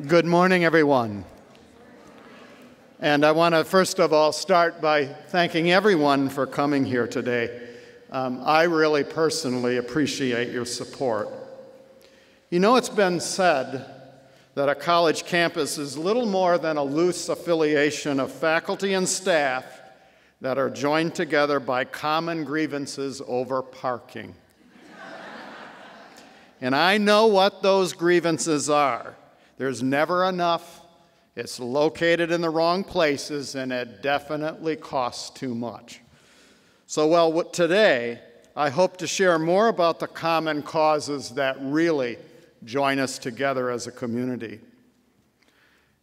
Good morning, everyone. And I want to first of all start by thanking everyone for coming here today. I really personally appreciate your support. You know, it's been said that a college campus is little more than a loose affiliation of faculty and staff that are joined together by common grievances over parking. And I know what those grievances are. There's never enough, it's located in the wrong places, and it definitely costs too much. So, today, I hope to share more about the common causes that really join us together as a community.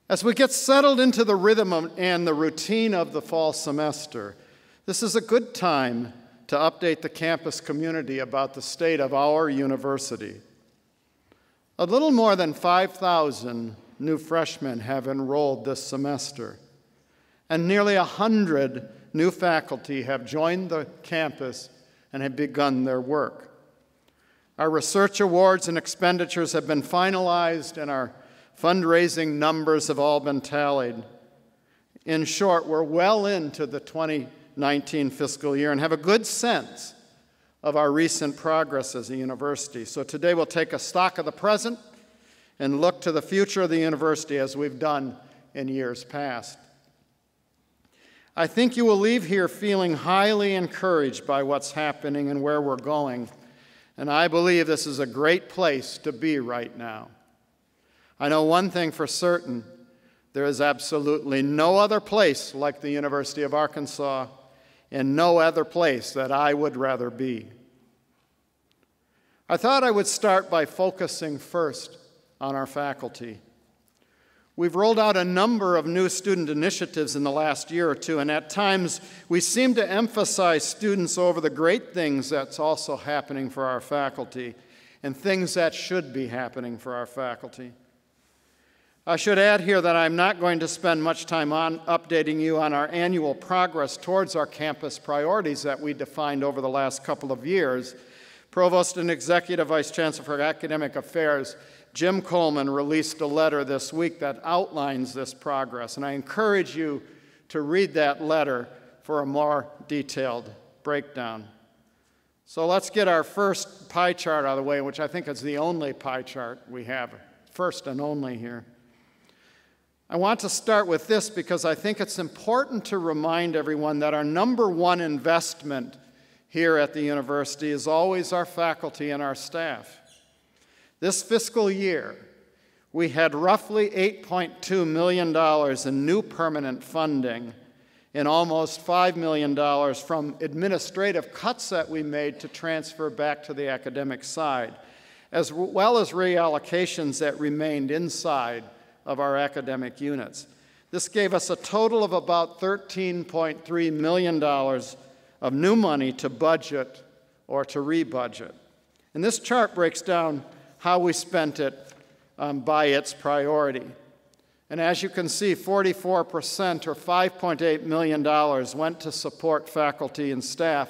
As we get settled into the rhythm and the routine of the fall semester, this is a good time to update the campus community about the state of our university. A little more than 5,000 new freshmen have enrolled this semester, and nearly 100 new faculty have joined the campus and have begun their work. Our research awards and expenditures have been finalized, and our fundraising numbers have all been tallied. In short, we're well into the 2019 fiscal year and have a good sense of our recent progress as a university. So today we'll take a stock of the present and look to the future of the university as we've done in years past. I think you will leave here feeling highly encouraged by what's happening and where we're going, and I believe this is a great place to be right now. I know one thing for certain: there is absolutely no other place like the University of Arkansas, and no other place that I would rather be. I thought I would start by focusing first on our faculty. We've rolled out a number of new student initiatives in the last year or two, and at times we seem to emphasize students over the great things that's also happening for our faculty and things that should be happening for our faculty. I should add here that I'm not going to spend much time on updating you on our annual progress towards our campus priorities that we defined over the last couple of years. Provost and Executive Vice Chancellor for Academic Affairs, Jim Coleman, released a letter this week that outlines this progress, and I encourage you to read that letter for a more detailed breakdown. So let's get our first pie chart out of the way, which I think is the only pie chart we have, first and only here. I want to start with this because I think it's important to remind everyone that our number one investment here at the university is always our faculty and our staff. This fiscal year, we had roughly $8.2 million in new permanent funding and almost $5 million from administrative cuts that we made to transfer back to the academic side, as well as reallocations that remained inside of our academic units. This gave us a total of about $13.3 million of new money to budget or to rebudget. And this chart breaks down how we spent it by its priority. And as you can see, 44% or $5.8 million went to support faculty and staff,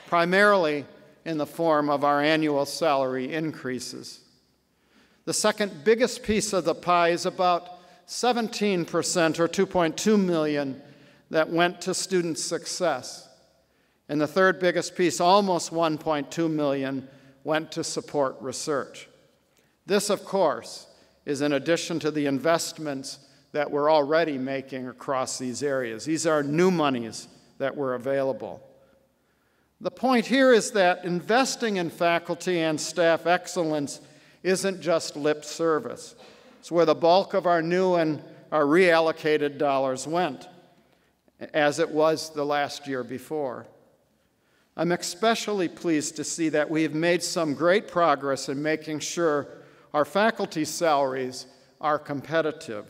primarily in the form of our annual salary increases. The second biggest piece of the pie is about 17% or $2.2 million that went to student success. And the third biggest piece, almost $1.2 million, went to support research. This, of course, is in addition to the investments that we're already making across these areas. These are new monies that were available. The point here is that investing in faculty and staff excellence isn't just lip service. It's where the bulk of our new and our reallocated dollars went, as it was the last year before. I'm especially pleased to see that we have made some great progress in making sure our faculty salaries are competitive.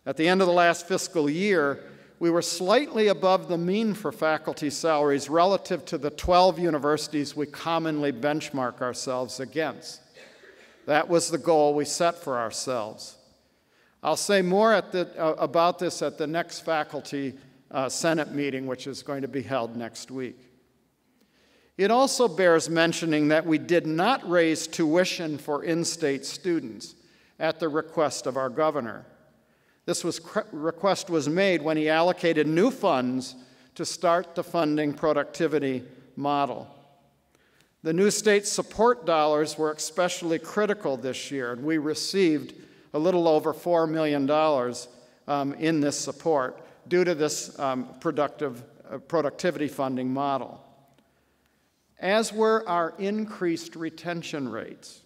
At the end of the last fiscal year, we were slightly above the mean for faculty salaries relative to the 12 universities we commonly benchmark ourselves against. That was the goal we set for ourselves. I'll say more about this at the next faculty Senate meeting, which is going to be held next week. It also bears mentioning that we did not raise tuition for in-state students, at the request of our governor. This request was made when he allocated new funds to start the funding productivity model. The new state support dollars were especially critical this year, and we received a little over $4 million in this support due to this productivity funding model. As were our increased retention rates.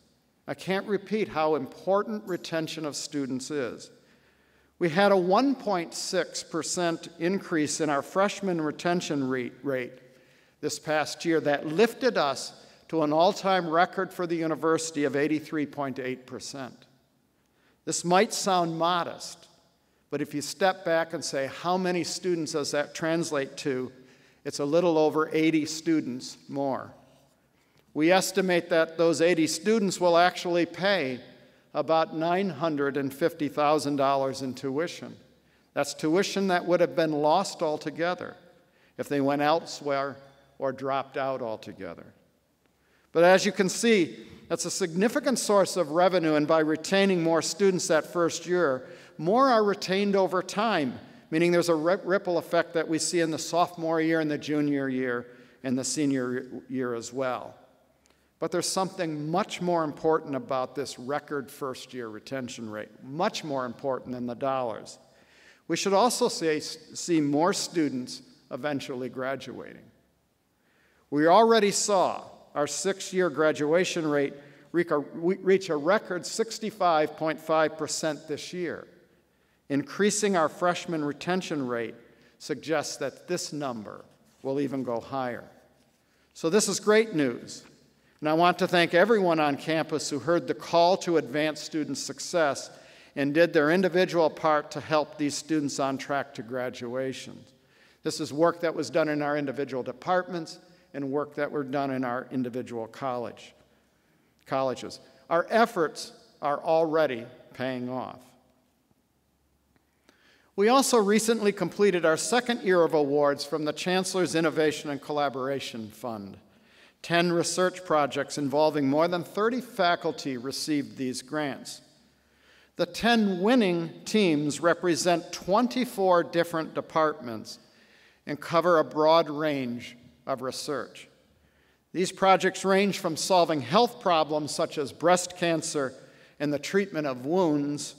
I can't repeat how important retention of students is. We had a 1.6% increase in our freshman retention rate this past year that lifted us to an all-time record for the university of 83.8%. This might sound modest, but if you step back and say, how many students does that translate to? It's a little over 80 students more. We estimate that those 80 students will actually pay about $950,000 in tuition. That's tuition that would have been lost altogether if they went elsewhere or dropped out altogether. But as you can see, that's a significant source of revenue, and by retaining more students that first year, more are retained over time, meaning there's a ripple effect that we see in the sophomore year and the junior year and the senior year as well. But there's something much more important about this record first-year retention rate, much more important than the dollars. We should also see more students eventually graduating. We already saw our 6-year graduation rate reach a record 65.5% this year. Increasing our freshman retention rate suggests that this number will even go higher. So this is great news. And I want to thank everyone on campus who heard the call to advance student success and did their individual part to help these students on track to graduation. This is work that was done in our individual departments and work that were done in our individual colleges. Our efforts are already paying off. We also recently completed our second year of awards from the Chancellor's Innovation and Collaboration Fund. 10 research projects involving more than 30 faculty received these grants. The 10 winning teams represent 24 different departments and cover a broad range of research. These projects range from solving health problems such as breast cancer and the treatment of wounds,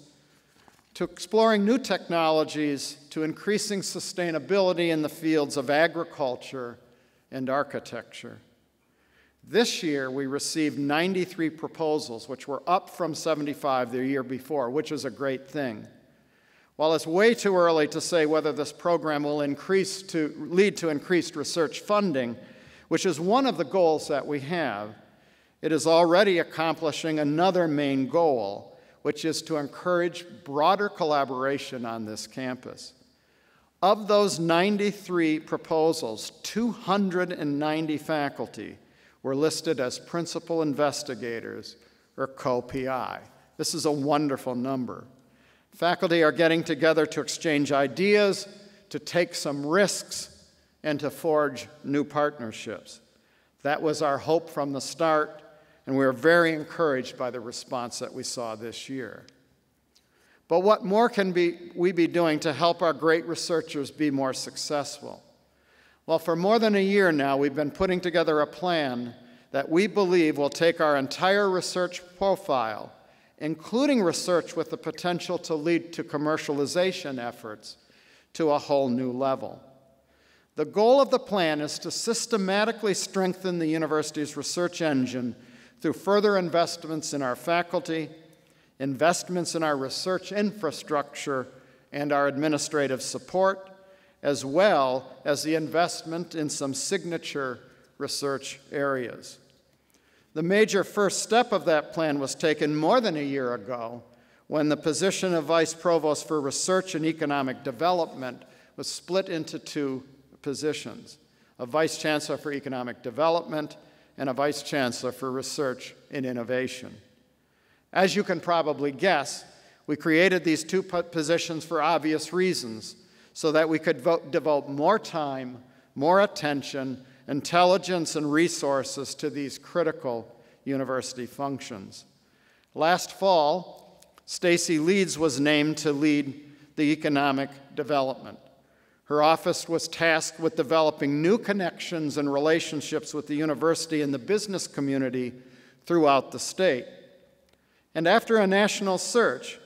to exploring new technologies, to increasing sustainability in the fields of agriculture and architecture. This year, we received 93 proposals, which were up from 75 the year before, which is a great thing. While it's way too early to say whether this program will lead to increased research funding, which is one of the goals that we have, it is already accomplishing another main goal, which is to encourage broader collaboration on this campus. Of those 93 proposals, 290 faculty were listed as principal investigators, or co-PI. This is a wonderful number. Faculty are getting together to exchange ideas, to take some risks, and to forge new partnerships. That was our hope from the start, and we are very encouraged by the response that we saw this year. But what more can we be doing to help our great researchers be more successful? Well, for more than a year now, we've been putting together a plan that we believe will take our entire research profile, including research with the potential to lead to commercialization efforts, to a whole new level. The goal of the plan is to systematically strengthen the university's research engine through further investments in our faculty, investments in our research infrastructure and our administrative support, as well as the investment in some signature research areas. The major first step of that plan was taken more than a year ago when the position of Vice Provost for Research and Economic Development was split into two positions, a Vice Chancellor for Economic Development and a Vice Chancellor for Research and Innovation. As you can probably guess, we created these two positions for obvious reasons, so that we could devote more time, more attention, intelligence, and resources to these critical university functions. Last fall, Stacy Leeds was named to lead the economic development. Her office was tasked with developing new connections and relationships with the university and the business community throughout the state. And after a national search,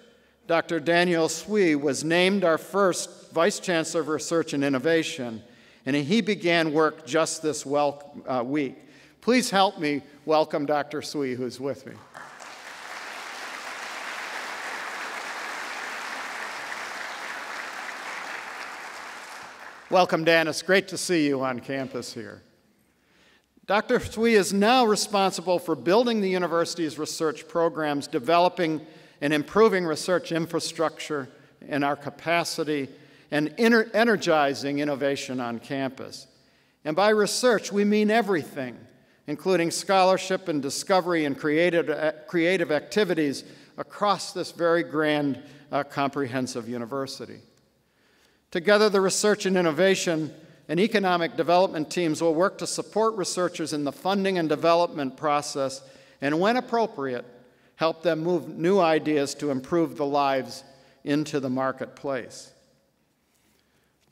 Dr. Daniel Swee was named our first Vice Chancellor of Research and Innovation, and he began work just this week. Please help me welcome Dr. Swee, who's with me. Welcome, Dan. It's great to see you on campus here. Dr. Swee is now responsible for building the university's research programs, developing and improving research infrastructure and our capacity, and energizing innovation on campus. And by research, we mean everything, including scholarship and discovery and creative activities across this very grand, comprehensive university. Together, the research and innovation and economic development teams will work to support researchers in the funding and development process, and when appropriate, help them move new ideas to improve the lives into the marketplace.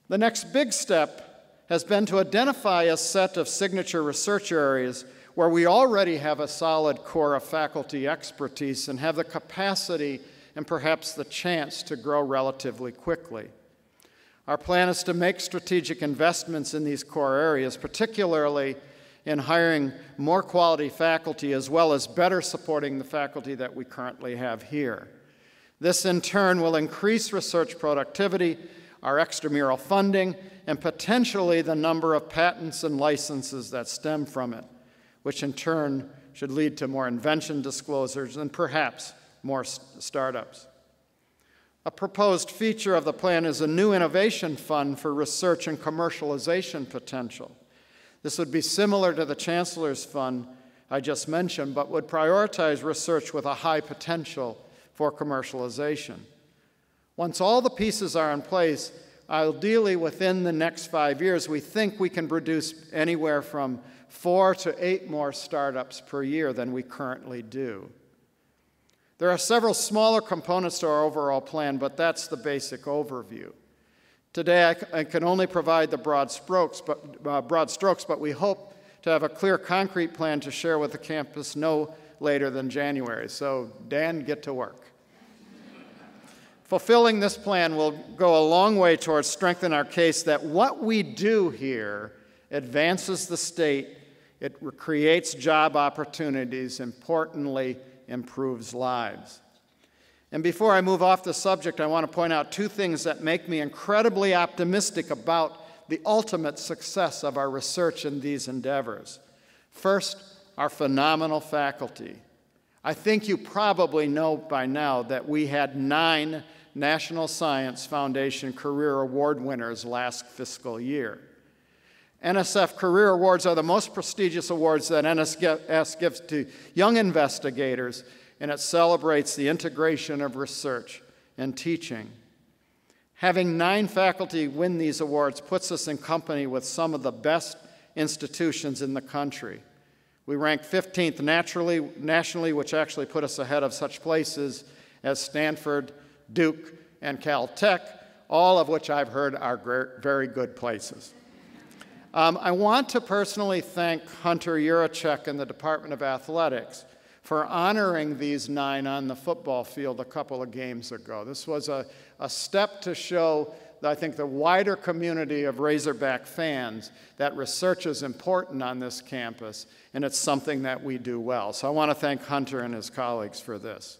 The next big step has been to identify a set of signature research areas where we already have a solid core of faculty expertise and have the capacity and perhaps the chance to grow relatively quickly. Our plan is to make strategic investments in these core areas, particularly in hiring more quality faculty as well as better supporting the faculty that we currently have here. This, in turn, will increase research productivity, our extramural funding, and potentially the number of patents and licenses that stem from it, which in turn should lead to more invention disclosures and perhaps more startups. A proposed feature of the plan is a new innovation fund for research and commercialization potential. This would be similar to the Chancellor's Fund I just mentioned, but would prioritize research with a high potential for commercialization. Once all the pieces are in place, ideally within the next 5 years, we think we can produce anywhere from 4 to 8 more startups per year than we currently do. There are several smaller components to our overall plan, but that's the basic overview. Today, I can only provide the broad strokes, but we hope to have a clear, concrete plan to share with the campus no later than January. So, Dan, get to work. Fulfilling this plan will go a long way towards strengthening our case that what we do here advances the state, it creates job opportunities, importantly, improves lives. And before I move off the subject, I want to point out 2 things that make me incredibly optimistic about the ultimate success of our research in these endeavors. First, our phenomenal faculty. I think you probably know by now that we had 9 National Science Foundation Career Award winners last fiscal year. NSF Career Awards are the most prestigious awards that NSF gives to young investigators, and it celebrates the integration of research and teaching. Having 9 faculty win these awards puts us in company with some of the best institutions in the country. We rank 15th nationally, which actually put us ahead of such places as Stanford, Duke, and Caltech, all of which I've heard are very good places. I want to personally thank Hunter Yurachek and the Department of Athletics for honoring these 9 on the football field a couple of games ago. This was a step to show, I think, the wider community of Razorback fans that research is important on this campus, and it's something that we do well. So I want to thank Hunter and his colleagues for this.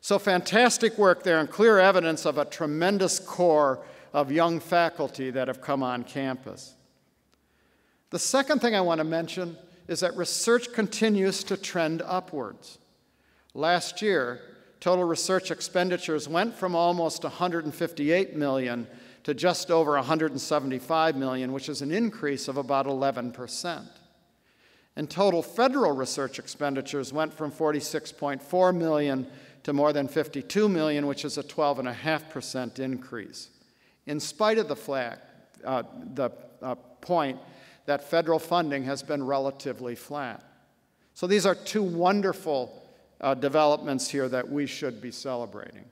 So fantastic work there and clear evidence of a tremendous core of young faculty that have come on campus. The second thing I want to mention is that research continues to trend upwards. Last year, total research expenditures went from almost $158 million to just over $175 million, which is an increase of about 11%. And total federal research expenditures went from $46.4 million to more than $52 million, which is a 12.5% increase, in spite of the point that federal funding has been relatively flat. So these are 2 wonderful developments here that we should be celebrating.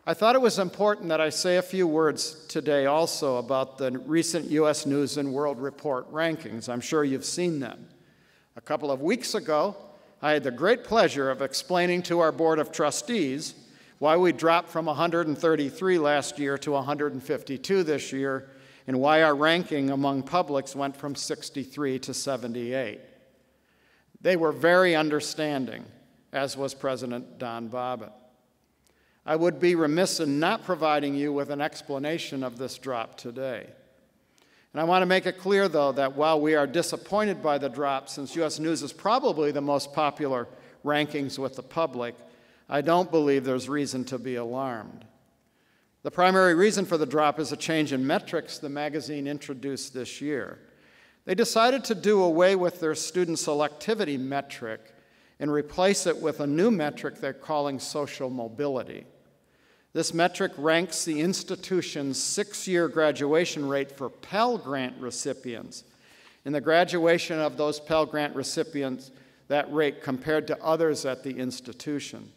I thought it was important that I say a few words today also about the recent U.S. News and World Report rankings. I'm sure you've seen them. A couple of weeks ago, I had the great pleasure of explaining to our Board of Trustees why we dropped from 133 last year to 152 this year, and why our ranking among publics went from 63 to 78. They were very understanding, as was President Don Bobbitt. I would be remiss in not providing you with an explanation of this drop today. And I want to make it clear, though, that while we are disappointed by the drop, since U.S. News is probably the most popular rankings with the public, I don't believe there's reason to be alarmed. The primary reason for the drop is a change in metrics the magazine introduced this year. They decided to do away with their student selectivity metric and replace it with a new metric they're calling social mobility. This metric ranks the institution's 6-year graduation rate for Pell Grant recipients. In the graduation of those Pell Grant recipients, that rate compared to others at the institution.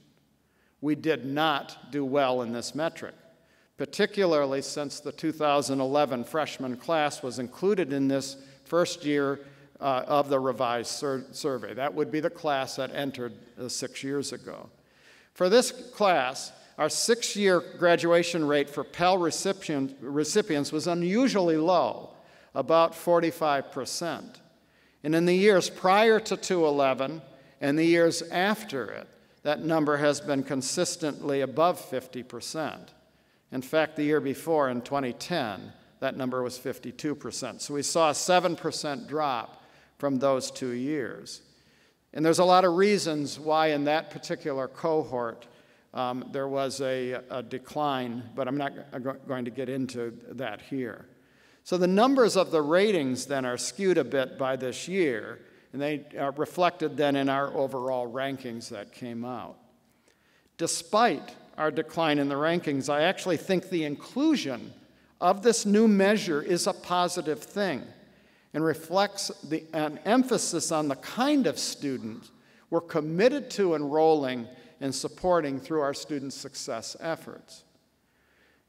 We did not do well in this metric, particularly since the 2011 freshman class was included in this first year of the revised survey. That would be the class that entered 6 years ago. For this class, our 6-year graduation rate for Pell recipients was unusually low, about 45%. And in the years prior to 2011 and the years after it, that number has been consistently above 50%. In fact, the year before, in 2010, that number was 52%. So we saw a 7% drop from those 2 years. And there's a lot of reasons why in that particular cohort there was a decline, but I'm not going to get into that here. So the numbers of the ratings then are skewed a bit by this year, and they are reflected then in our overall rankings that came out. Despite our decline in the rankings, I actually think the inclusion of this new measure is a positive thing and reflects an emphasis on the kind of students we're committed to enrolling and supporting through our student success efforts.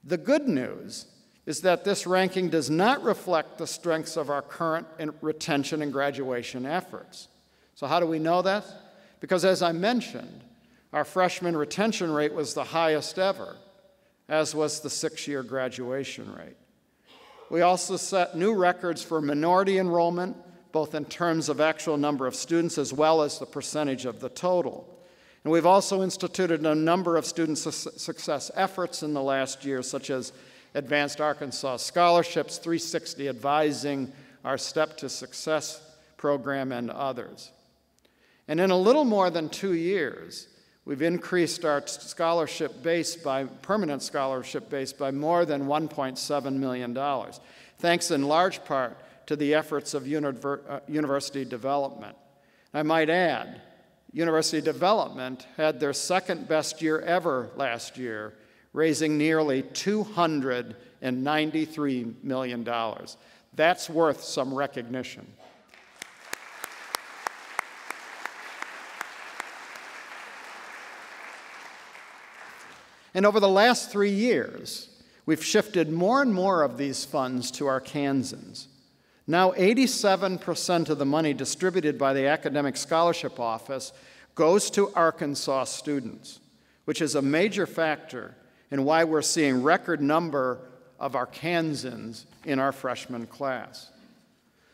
The good news is that this ranking does not reflect the strengths of our current retention and graduation efforts. So how do we know that? Because as I mentioned, our freshman retention rate was the highest ever, as was the 6-year graduation rate. We also set new records for minority enrollment, both in terms of actual number of students as well as the percentage of the total. And we've also instituted a number of student success efforts in the last year, such as Advanced Arkansas Scholarships, 360 Advising, our Step to Success program, and others. And in a little more than 2 years, we've increased our scholarship base permanent scholarship base by more than $1.7 million, thanks in large part to the efforts of university development. I might add, University Development had their second best year ever last year, raising nearly $293 million. That's worth some recognition. And over the last 3 years, we've shifted more and more of these funds to Arkansans. Now 87% of the money distributed by the Academic Scholarship Office goes to Arkansas students, which is a major factor in why we're seeing record number of Arkansans in our freshman class.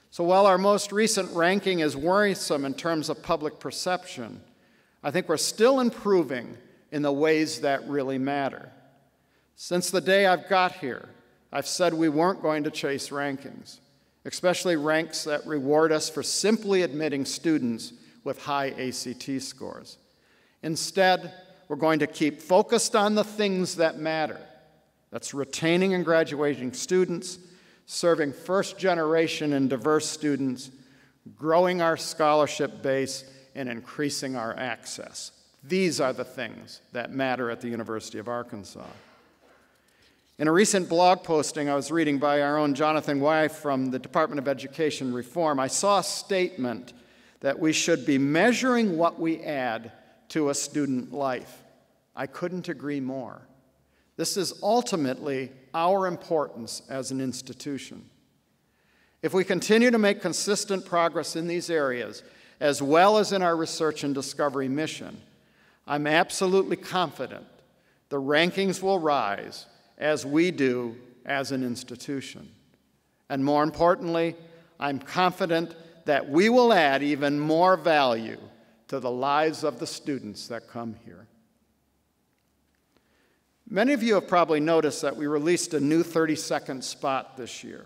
So while our most recent ranking is worrisome in terms of public perception, I think we're still improving in the ways that really matter. Since the day I've got here, I've said we weren't going to chase rankings, especially ranks that reward us for simply admitting students with high ACT scores. Instead, we're going to keep focused on the things that matter. That's retaining and graduating students, serving first-generation and diverse students, growing our scholarship base, and increasing our access. These are the things that matter at the University of Arkansas. In a recent blog posting I was reading by our own Jonathan Wye from the Department of Education Reform, I saw a statement that we should be measuring what we add to a student life. I couldn't agree more. This is ultimately our importance as an institution. If we continue to make consistent progress in these areas, as well as in our research and discovery mission, I'm absolutely confident the rankings will rise as we do as an institution. And more importantly, I'm confident that we will add even more value to the lives of the students that come here. Many of you have probably noticed that we released a new 30-second spot this year.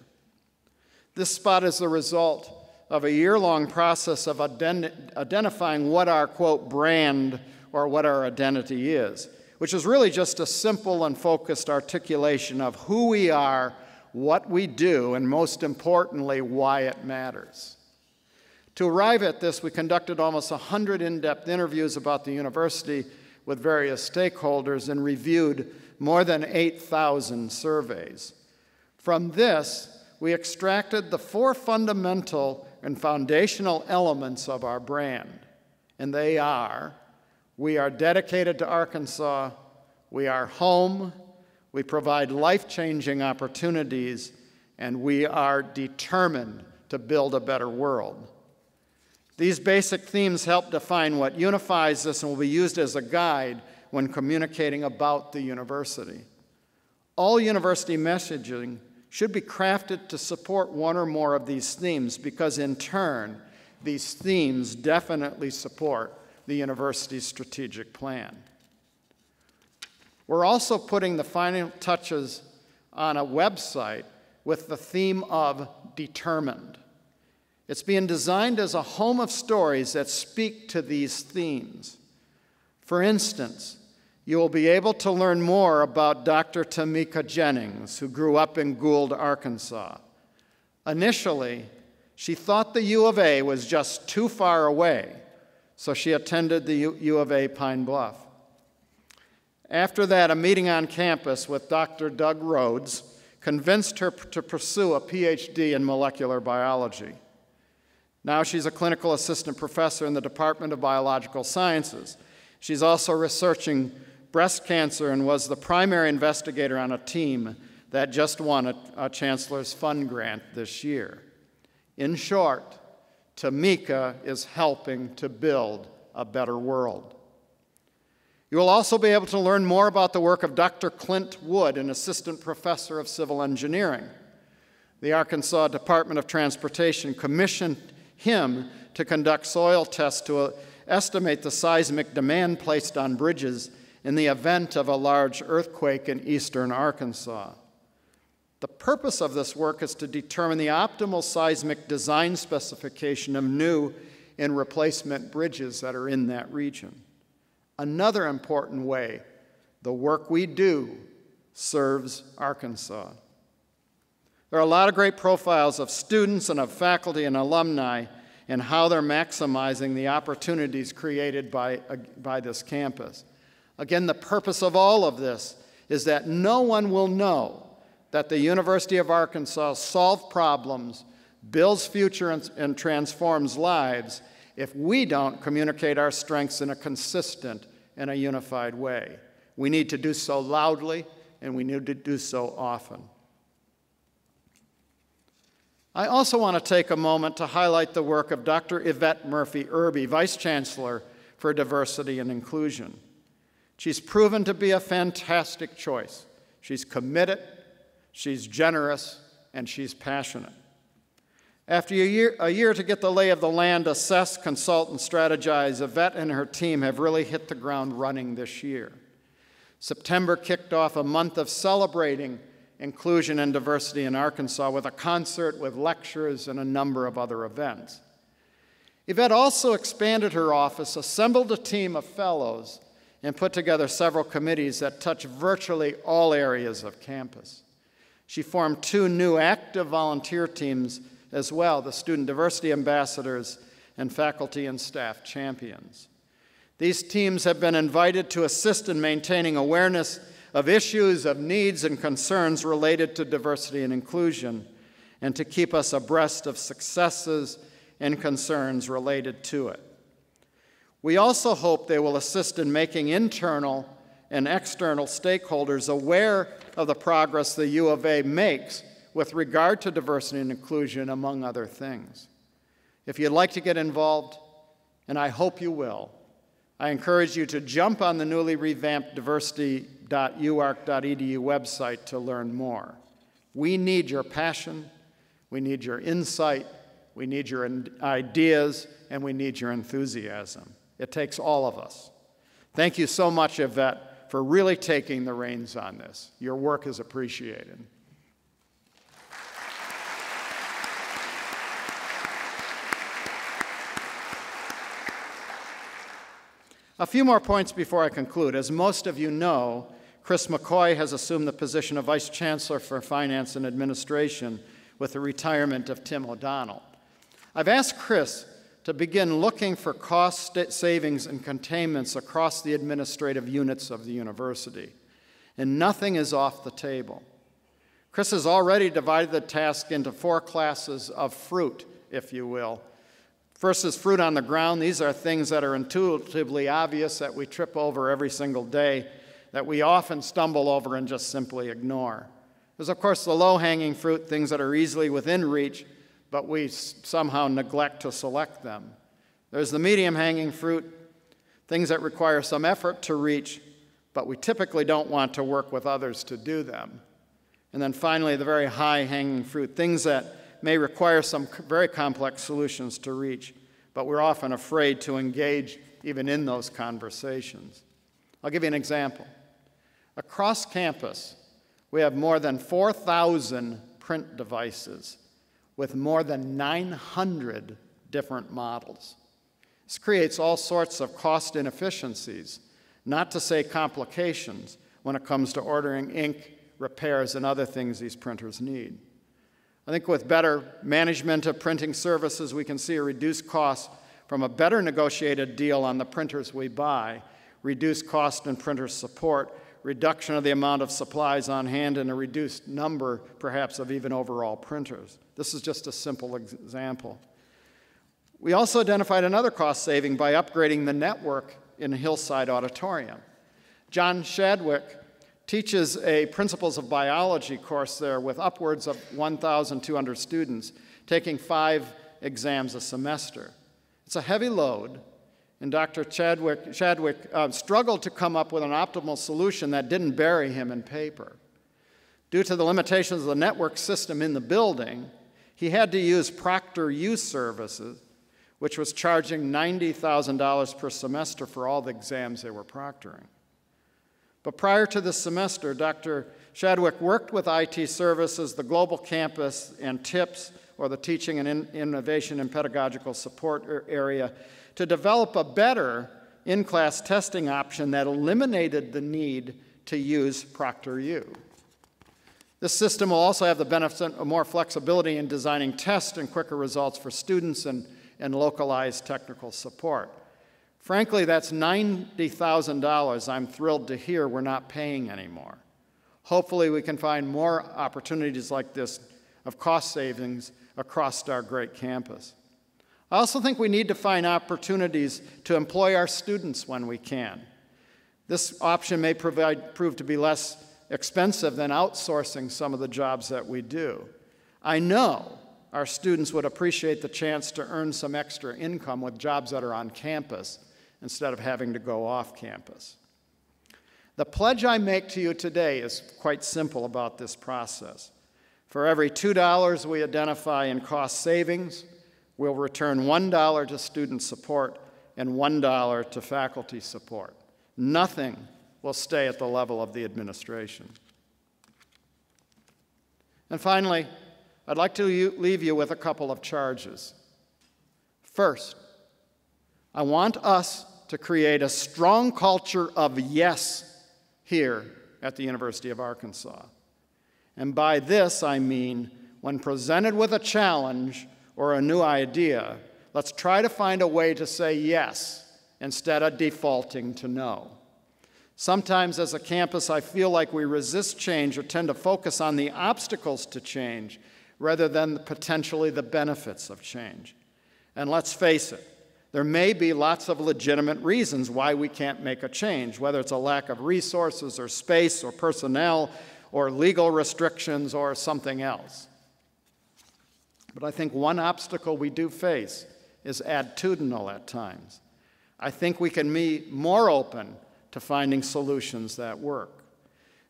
This spot is the result of a year-long process of identifying what our, quote, brand or what our identity is, which is really just a simple and focused articulation of who we are, what we do, and most importantly, why it matters. To arrive at this, we conducted almost 100 in-depth interviews about the university with various stakeholders and reviewed more than 8,000 surveys. From this, we extracted the 4 fundamental and foundational elements of our brand, and they are: we are dedicated to Arkansas, we are home, we provide life-changing opportunities, and we are determined to build a better world. These basic themes help define what unifies us and will be used as a guide when communicating about the university. All university messaging should be crafted to support one or more of these themes because, in turn, these themes definitely support the university's strategic plan. We're also putting the final touches on a website with the theme of determined. It's being designed as a home of stories that speak to these themes. For instance, you will be able to learn more about Dr. Tamika Jennings, who grew up in Gould, Arkansas. Initially, she thought the U of A was just too far away, so she attended the U of A Pine Bluff. After that, a meeting on campus with Dr. Doug Rhodes convinced her to pursue a PhD in molecular biology. Now she's a clinical assistant professor in the Department of Biological Sciences. She's also researching breast cancer and was the primary investigator on a team that just won a Chancellor's Fund grant this year. In short, Tamika is helping to build a better world. You will also be able to learn more about the work of Dr. Clint Wood, an assistant professor of civil engineering. The Arkansas Department of Transportation commissioned him to conduct soil tests to estimate the seismic demand placed on bridges in the event of a large earthquake in eastern Arkansas. The purpose of this work is to determine the optimal seismic design specification of new and replacement bridges that are in that region. Another important way the work we do serves Arkansas. There are a lot of great profiles of students and of faculty and alumni and how they're maximizing the opportunities created by this campus. Again, the purpose of all of this is that no one will know that the University of Arkansas solves problems, builds future, and transforms lives if we don't communicate our strengths in a consistent and a unified way. We need to do so loudly, and we need to do so often. I also want to take a moment to highlight the work of Dr. Yvette Murphy Irby, Vice Chancellor for Diversity and Inclusion. She's proven to be a fantastic choice. She's committed, she's generous, and she's passionate. After a year to get the lay of the land, assess, consult, and strategize, Yvette and her team have really hit the ground running this year. September kicked off a month of celebrating inclusion and diversity in Arkansas with a concert, with lectures, and a number of other events. Yvette also expanded her office, assembled a team of fellows, and put together several committees that touch virtually all areas of campus. She formed 2 new active volunteer teams as well, the Student Diversity Ambassadors and Faculty and Staff Champions. These teams have been invited to assist in maintaining awareness of issues, of needs, and concerns related to diversity and inclusion, and to keep us abreast of successes and concerns related to it. We also hope they will assist in making internal and external stakeholders aware of the progress the U of A makes with regard to diversity and inclusion, among other things. If you'd like to get involved, and I hope you will, I encourage you to jump on the newly revamped diversity.uark.edu website to learn more. We need your passion, we need your insight, we need your ideas, and we need your enthusiasm. It takes all of us. Thank you so much, Yvette, for really taking the reins on this. Your work is appreciated. A few more points before I conclude. As most of you know, Chris McCoy has assumed the position of Vice Chancellor for Finance and Administration with the retirement of Tim O'Donnell. I've asked Chris to begin looking for cost savings and containments across the administrative units of the university, and nothing is off the table. Chris has already divided the task into 4 classes of fruit, if you will. First is fruit on the ground. These are things that are intuitively obvious that we trip over every single day, that we often stumble over and just simply ignore. There's, of course, the low-hanging fruit, things that are easily within reach, but we somehow neglect to select them. There's the medium-hanging fruit, things that require some effort to reach, but we typically don't want to work with others to do them. And then finally, the very high-hanging fruit, things that may require some very complex solutions to reach, but we're often afraid to engage even in those conversations. I'll give you an example. Across campus, we have more than 4,000 print devices with more than 900 different models. This creates all sorts of cost inefficiencies, not to say complications, when it comes to ordering ink, repairs, and other things these printers need. I think with better management of printing services, we can see a reduced cost from a better negotiated deal on the printers we buy, reduced cost in printer support, reduction of the amount of supplies on hand, and a reduced number, perhaps, of even overall printers. This is just a simple example. We also identified another cost saving by upgrading the network in Hillside Auditorium. John Shadwick teaches a Principles of Biology course there with upwards of 1,200 students, taking 5 exams a semester. It's a heavy load, and Dr. Chadwick struggled to come up with an optimal solution that didn't bury him in paper. Due to the limitations of the network system in the building, he had to use Proctor Youth Services, which was charging $90,000 per semester for all the exams they were proctoring. But prior to this semester, Dr. Shadwick worked with IT Services, the Global Campus, and TIPS, or the Teaching and Innovation and Pedagogical Support area, to develop a better in-class testing option that eliminated the need to use ProctorU. This system will also have the benefit of more flexibility in designing tests and quicker results for students and localized technical support. Frankly, that's $90,000 I'm thrilled to hear we're not paying anymore. Hopefully we can find more opportunities like this of cost savings across our great campus. I also think we need to find opportunities to employ our students when we can. This option may prove to be less expensive than outsourcing some of the jobs that we do. I know our students would appreciate the chance to earn some extra income with jobs that are on campus instead of having to go off campus. The pledge I make to you today is quite simple about this process. For every $2 we identify in cost savings, we'll return $1 to student support and $1 to faculty support. Nothing will stay at the level of the administration. And finally, I'd like to leave you with a couple of charges. First, I want us to create a strong culture of yes here at the University of Arkansas. And by this, I mean, when presented with a challenge or a new idea, let's try to find a way to say yes instead of defaulting to no. Sometimes as a campus, I feel like we resist change or tend to focus on the obstacles to change rather than potentially the benefits of change. And let's face it, there may be lots of legitimate reasons why we can't make a change, whether it's a lack of resources or space or personnel or legal restrictions or something else. But I think one obstacle we do face is attitudinal at times. I think we can be more open to finding solutions that work.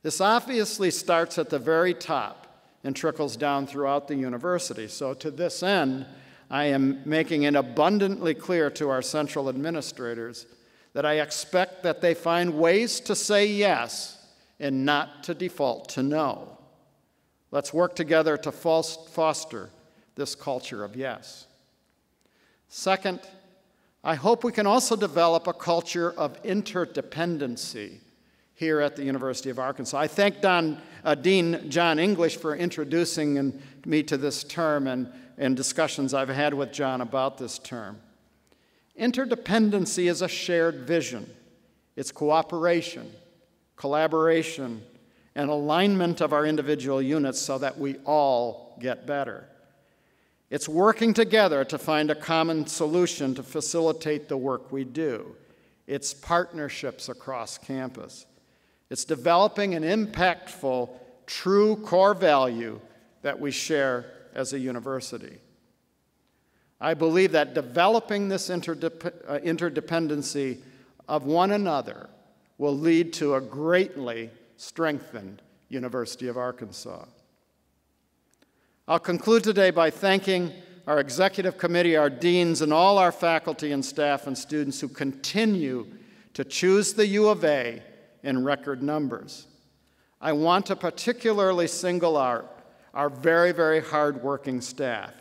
This obviously starts at the very top and trickles down throughout the university. So to this end, I am making it abundantly clear to our central administrators that I expect that they find ways to say yes and not to default to no. Let's work together to foster this culture of yes. Second, I hope we can also develop a culture of interdependency here at the University of Arkansas. I thank Dean John English for introducing me to this term and discussions I've had with John about this term. Interdependency is a shared vision. It's cooperation, collaboration, and alignment of our individual units so that we all get better. It's working together to find a common solution to facilitate the work we do. It's partnerships across campus. It's developing an impactful, true core value that we share as a university. I believe that developing this interdependency of one another will lead to a greatly strengthened University of Arkansas. I'll conclude today by thanking our executive committee, our deans, and all our faculty and staff and students who continue to choose the U of A in record numbers. I want to particularly single out our very, very hardworking staff.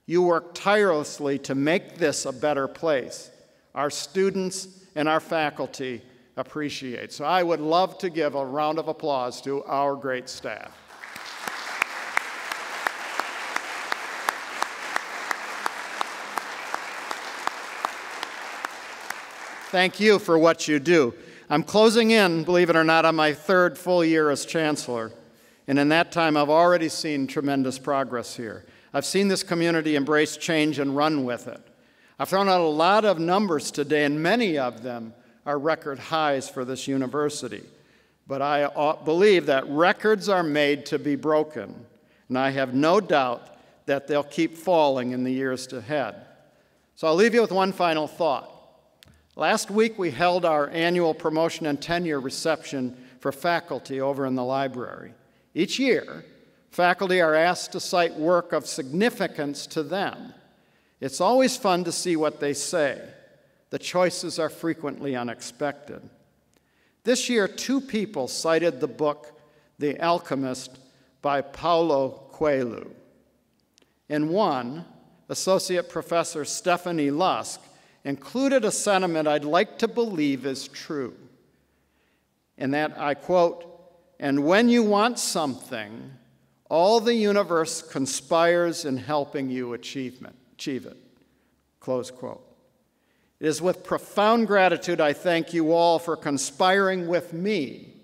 You work tirelessly to make this a better place. Our students and our faculty appreciate. So I would love to give a round of applause to our great staff. Thank you for what you do. I'm closing in, believe it or not, on my third full year as chancellor. And in that time, I've already seen tremendous progress here. I've seen this community embrace change and run with it. I've thrown out a lot of numbers today, and many of them are record highs for this university. But I believe that records are made to be broken, and I have no doubt that they'll keep falling in the years ahead. So I'll leave you with one final thought. Last week, we held our annual promotion and tenure reception for faculty over in the library. Each year, faculty are asked to cite work of significance to them. It's always fun to see what they say. The choices are frequently unexpected. This year, 2 people cited the book The Alchemist by Paulo Coelho. In one, Associate Professor Stephanie Lusk included a sentiment I'd like to believe is true. And that, I quote, "And when you want something, all the universe conspires in helping you achieve it." Close quote. It is with profound gratitude I thank you all for conspiring with me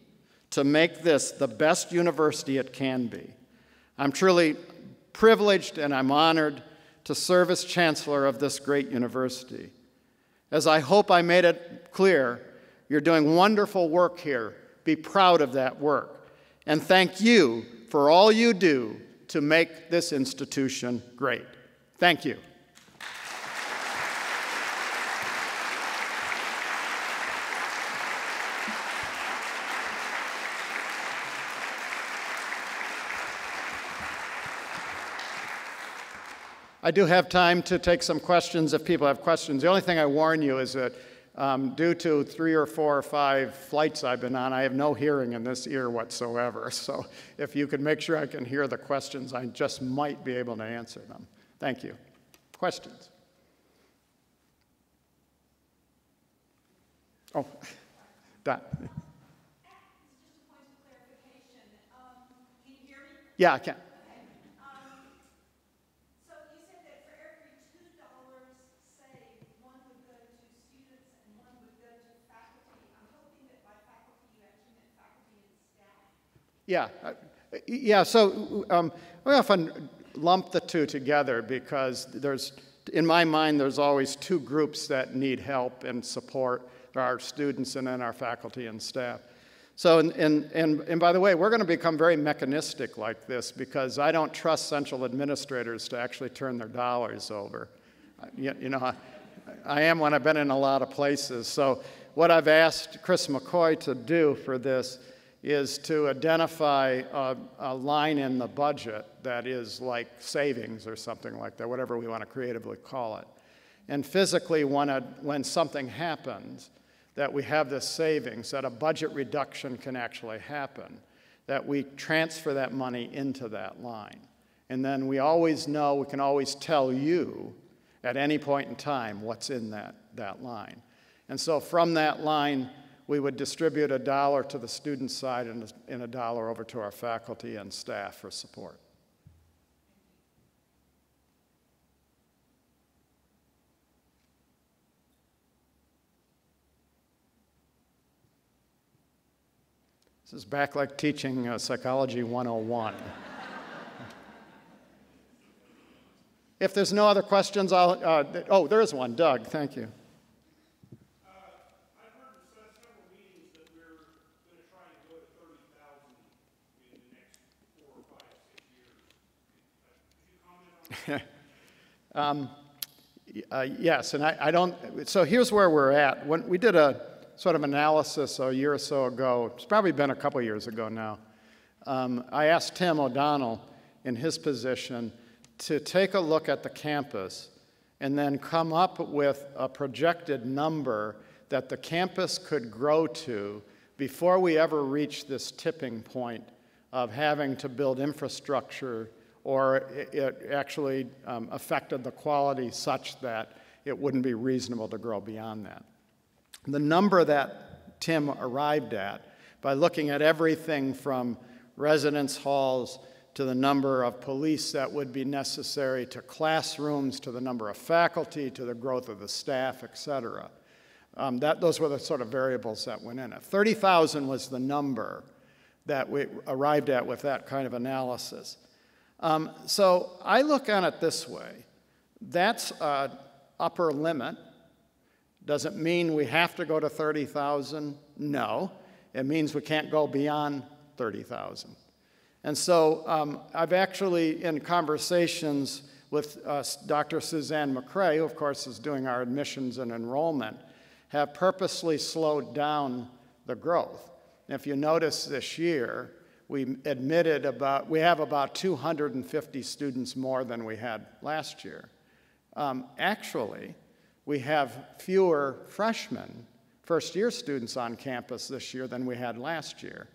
to make this the best university it can be. I'm truly privileged and I'm honored to serve as chancellor of this great university. As I hope I made it clear, you're doing wonderful work here. Be proud of that work. And thank you for all you do to make this institution great. Thank you. I do have time to take some questions if people have questions. The only thing I warn you is that due to 3 or 4 or 5 flights I've been on, I have no hearing in this ear whatsoever. So if you could make sure I can hear the questions, I just might be able to answer them. Thank you. Questions? Oh, Dot. Just a point of clarification. Can you hear me? Yeah, I can. Yeah, so we often lump the two together because there's in my mind, there's always two groups that need help and support. There are our students and then our faculty and staff. So, and by the way, we're going to become very mechanistic like this because I don't trust central administrators to actually turn their dollars over. You know, I am when I've been in a lot of places. So what I've asked Chris McCoy to do for this is to identify a line in the budget that is like savings or something like that, whatever we want to creatively call it. And physically, when something happens, that we have this savings, that a budget reduction can actually happen, that we transfer that money into that line. And then we always know, we can always tell you at any point in time what's in that line. And so from that line, we would distribute $1 to the student side and $1 over to our faculty and staff for support. This is back like teaching Psychology 101. If there's no other questions, oh, there is one. Doug, thank you. I've heard several meetings that we're going to try and go to 30,000 in the next 4 or 5, 6 years. Could you comment on that? Yes, and I don't, so here's where we're at. When we did a sort of analysis a year or so ago, it's probably been a couple years ago now, I asked Tim O'Donnell in his position to take a look at the campus and then come up with a projected number that the campus could grow to before we ever reach this tipping point of having to build infrastructure or it actually affected the quality such that it wouldn't be reasonable to grow beyond that. The number that Tim arrived at by looking at everything from residence halls to the number of police that would be necessary, to classrooms, to the number of faculty, to the growth of the staff, et cetera. Those were the sort of variables that went in it. 30,000 was the number that we arrived at with that kind of analysis. So I look on it this way. That's an upper limit. Doesn't mean we have to go to 30,000. No. It means we can't go beyond 30,000. And so I've actually, in conversations with Dr. Suzanne McCray, who of course is doing our admissions and enrollment, have purposely slowed down the growth. And if you notice this year, we have about 250 students more than we had last year. Actually, we have fewer freshmen, first-year students on campus this year than we had last year.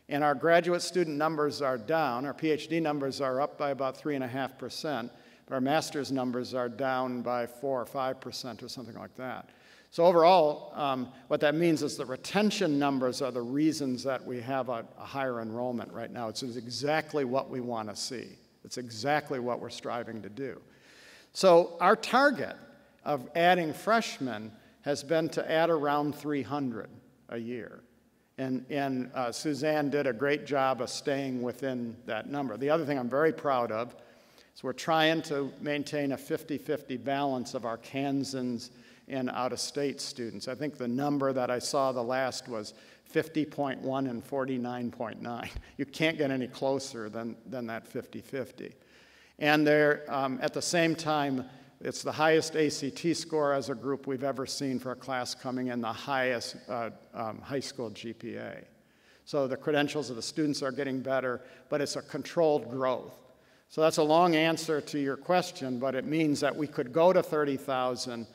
And our graduate student numbers are down. Our PhD numbers are up by about 3.5%, but our master's numbers are down by 4 or 5% or something like that. So overall, what that means is the retention numbers are the reasons that we have a higher enrollment right now. It's exactly what we want to see. It's exactly what we're striving to do. So our target of adding freshmen has been to add around 300 a year. And Suzanne did a great job of staying within that number. The other thing I'm very proud of is we're trying to maintain a 50-50 balance of our Kansans and out-of-state students. I think the number that I saw the last was 50.1 and 49.9. You can't get any closer than that 50-50. And they're, at the same time, it's the highest ACT score as a group we've ever seen for a class coming in, the highest high school GPA. So the credentials of the students are getting better, but it's a controlled growth. So that's a long answer to your question, but it means that we could go to 30,000,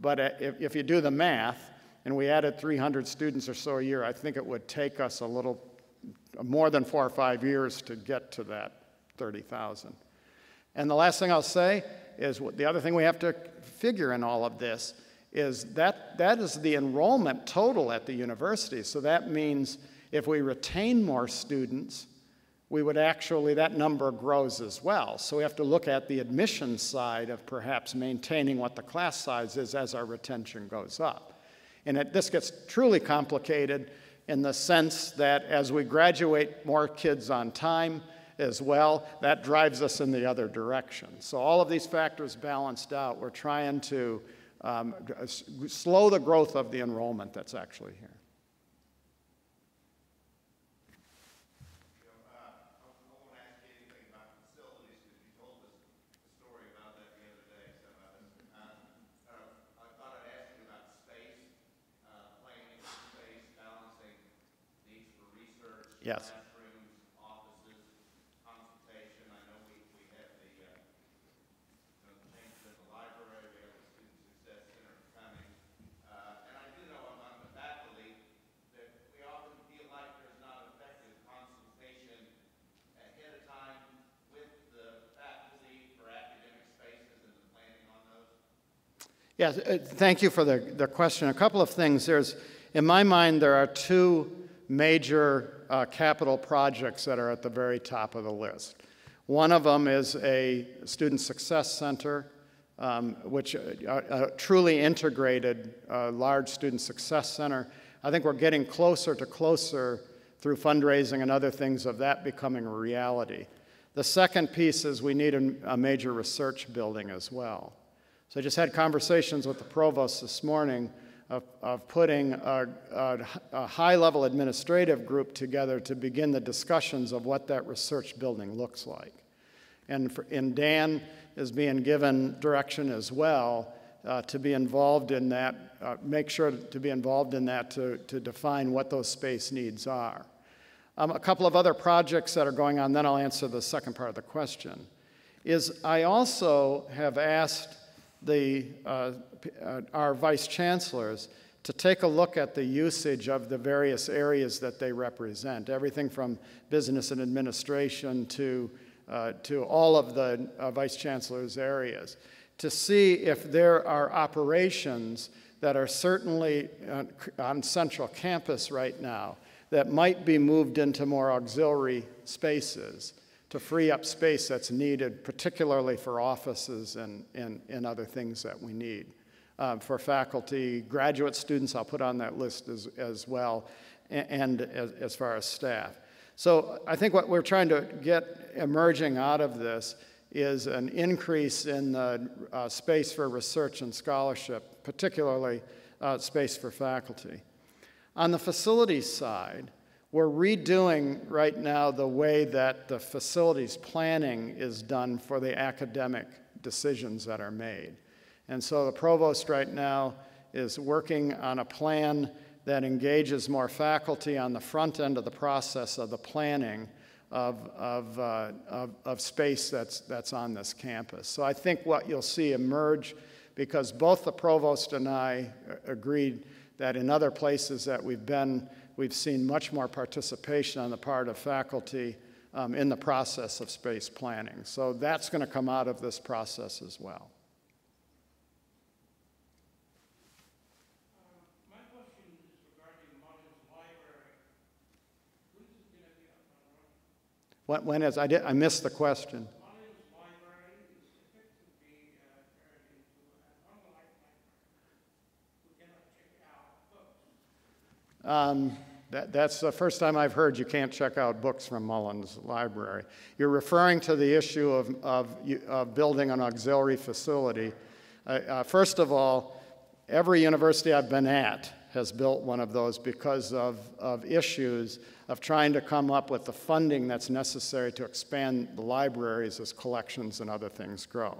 but if you do the math, and we added 300 students or so a year, I think it would take us a little more than 4 or 5 years to get to that 30,000. And the last thing I'll say is the other thing we have to figure in all of this is that is the enrollment total at the university. So that means if we retain more students, we would actually, that number grows as well. So we have to look at the admission side of perhaps maintaining what the class size is as our retention goes up. And this gets truly complicated in the sense that as we graduate more kids on time, as well, that drives us in the other direction. So all of these factors balanced out, we're trying to slow the growth of the enrollment that's actually here. Yes. Classrooms, offices, consultation. I know we have the changes in the library. We have the Student Success Center coming. And I do know among the faculty that we often feel like there's not effective consultation ahead of time with the faculty for academic spaces and the planning on those. Yes, thank you for the question. A couple of things. In my mind, there are two major capital projects that are at the very top of the list. One of them is a Student Success Center, which a truly integrated large Student Success Center. I think we're getting closer through fundraising and other things of that becoming a reality. The second piece is we need a major research building as well. So I just had conversations with the provost this morning of putting a high-level administrative group together to begin the discussions of what that research building looks like. And Dan is being given direction as well to be involved in that, make sure to be involved in that to define what those space needs are. A couple of other projects that are going on, then I'll answer the second part of the question, is I also have asked our vice chancellors to take a look at the usage of the various areas that they represent, everything from business and administration to all of the vice chancellor's areas, to see if there are operations that are certainly on Central Campus right now that might be moved into more auxiliary spaces to free up space that's needed, particularly for offices and other things that we need. For faculty, graduate students, I'll put on that list as well, and as far as staff. So I think what we're trying to get emerging out of this is an increase in the space for research and scholarship, particularly space for faculty. On the facilities side, we're redoing right now the way that the facilities planning is done for the academic decisions that are made. And so the provost right now is working on a plan that engages more faculty on the front end of the process of the planning of space that's on this campus. So I think what you'll see emerge, because both the provost and I agreed that in other places that we've been, we've seen much more participation on the part of faculty in the process of space planning. So that's going to come out of this process as well. My question is regarding Mullins Library. When is it going to be up and running? When is, I missed the question. Mullins Library is expected to be turned into an online library. We cannot check out books. That's the first time I've heard you can't check out books from Mullins Library. You're referring to the issue of building an auxiliary facility. First of all, every university I've been at has built one of those because of issues of trying to come up with the funding that's necessary to expand the libraries as collections and other things grow.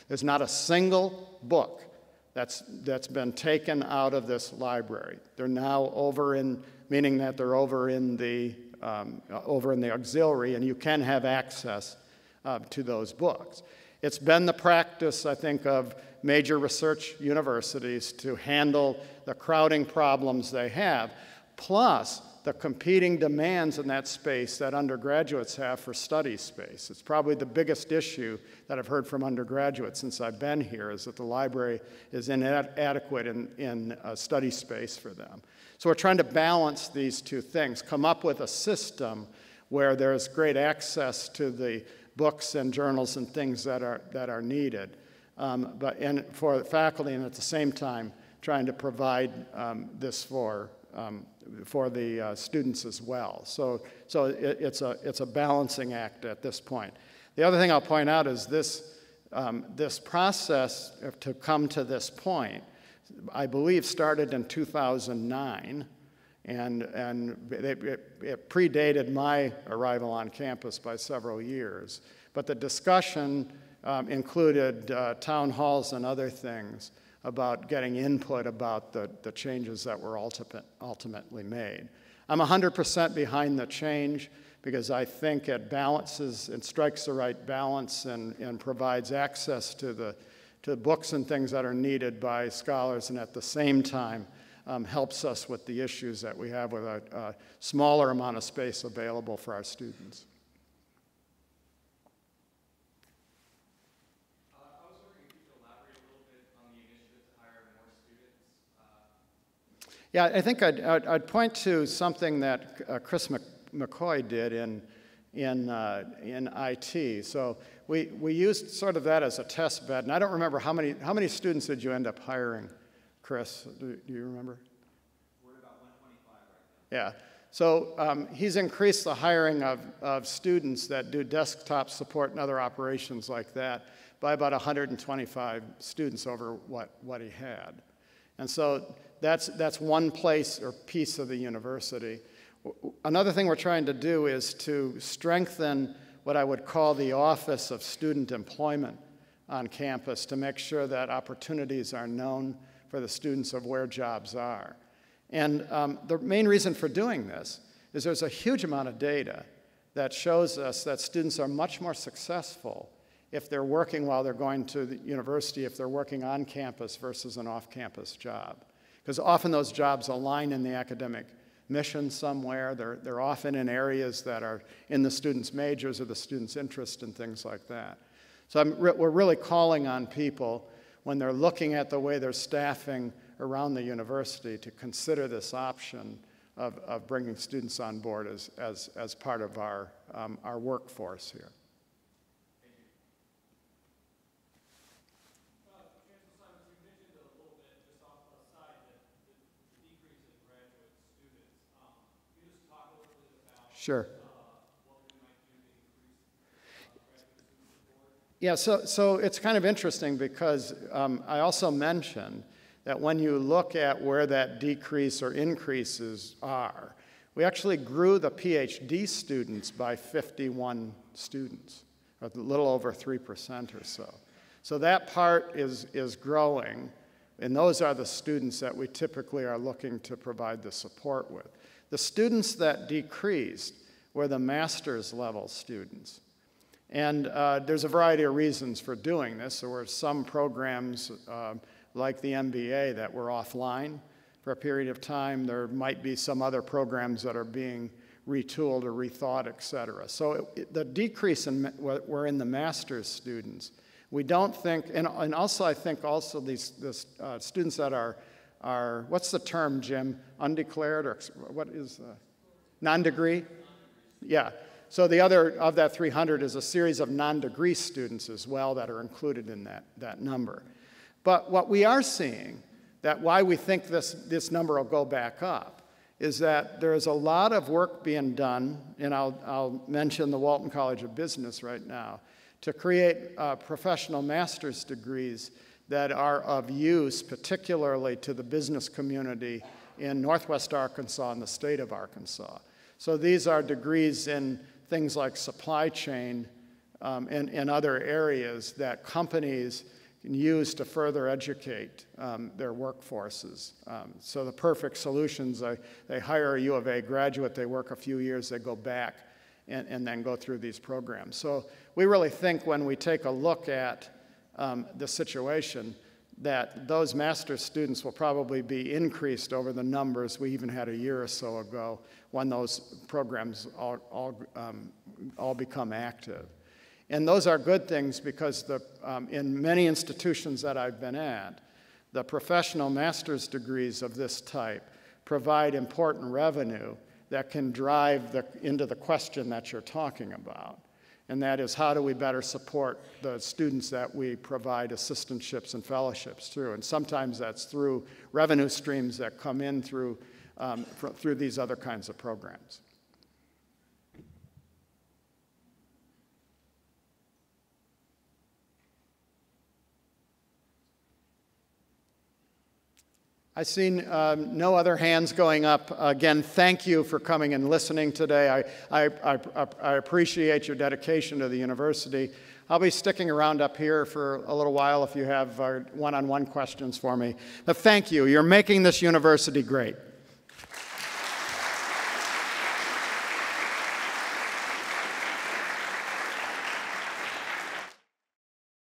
There's not a single book that's been taken out of this library. They're now over in, meaning that they're over in the auxiliary, and you can have access to those books. It's been the practice, I think, of major research universities to handle the crowding problems they have, plus the competing demands in that space that undergraduates have for study space. It's probably the biggest issue that I've heard from undergraduates since I've been here, is that the library is inadequate in study space for them. So we're trying to balance these two things, come up with a system where there's great access to the books and journals and things that are needed, but for faculty, and at the same time trying to provide this for students as well. So it's a balancing act at this point. The other thing I'll point out is this process to come to this point, I believe, started in 2009, and it predated my arrival on campus by several years. But the discussion included town halls and other things about getting input about the changes that were ultimately made. I'm 100% behind the change because I think it balances and strikes the right balance and provides access to the books and things that are needed by scholars, and at the same time helps us with the issues that we have with a smaller amount of space available for our students. I was wondering if you could elaborate a little bit on the initiative to hire more students. Yeah, I think I'd point to something that Chris McCoy did in IT. So we used sort of that as a test bed, and I don't remember how many students did you end up hiring, Chris? Do you remember? We're at about 125 right now. Yeah. So he's increased the hiring of students that do desktop support and other operations like that by about 125 students over what he had. And so that's one place or piece of the university. Another thing we're trying to do is to strengthen what I would call the Office of Student Employment on campus to make sure that opportunities are known for the students of where jobs are. And the main reason for doing this is there's a huge amount of data that shows us that students are much more successful if they're working while they're going to the university, if they're working on campus versus an off-campus job. Because often those jobs align in the academic mission somewhere. They're often in areas that are in the students' majors or the students' interest and things like that. So we're really calling on people when they're looking at the way they're staffing around the university to consider this option of bringing students on board as part of our workforce here. Sure. Yeah, so it's kind of interesting because I also mentioned that when you look at where that decrease or increases are, we actually grew the PhD students by 51 students, or a little over 3% or so. So that part is growing, and those are the students that we typically are looking to provide the support with. The students that decreased were the master's level students. And there's a variety of reasons for doing this. There were some programs like the MBA that were offline for a period of time. There might be some other programs that are being retooled or rethought, et cetera. So the decrease were in the master's students. We don't think, and also I think also these students that are, what's the term, Jim? Undeclared, or what is non-degree? Yeah. So the other of that 300 is a series of non-degree students as well that are included in that number. But what we are seeing, that why we think this number will go back up, is that there is a lot of work being done, and I'll mention the Walton College of Business right now, to create professional master's degrees that are of use, particularly to the business community in Northwest Arkansas and the state of Arkansas. So these are degrees in things like supply chain and other areas that companies can use to further educate their workforces. So the Perfect Solutions, they hire a U of A graduate, they work a few years, they go back and then go through these programs. So we really think when we take a look at the situation that those master's students will probably be increased over the numbers we even had a year or so ago when those programs all become active. And those are good things because in many institutions that I've been at, the professional master's degrees of this type provide important revenue that can drive into the question that you're talking about. And that is, how do we better support the students that we provide assistantships and fellowships through? And sometimes that's through revenue streams that come in through through these other kinds of programs. I see no other hands going up. Again, thank you for coming and listening today. I appreciate your dedication to the university. I'll be sticking around up here for a little while if you have one-on-one questions for me. But thank you. You're making this university great.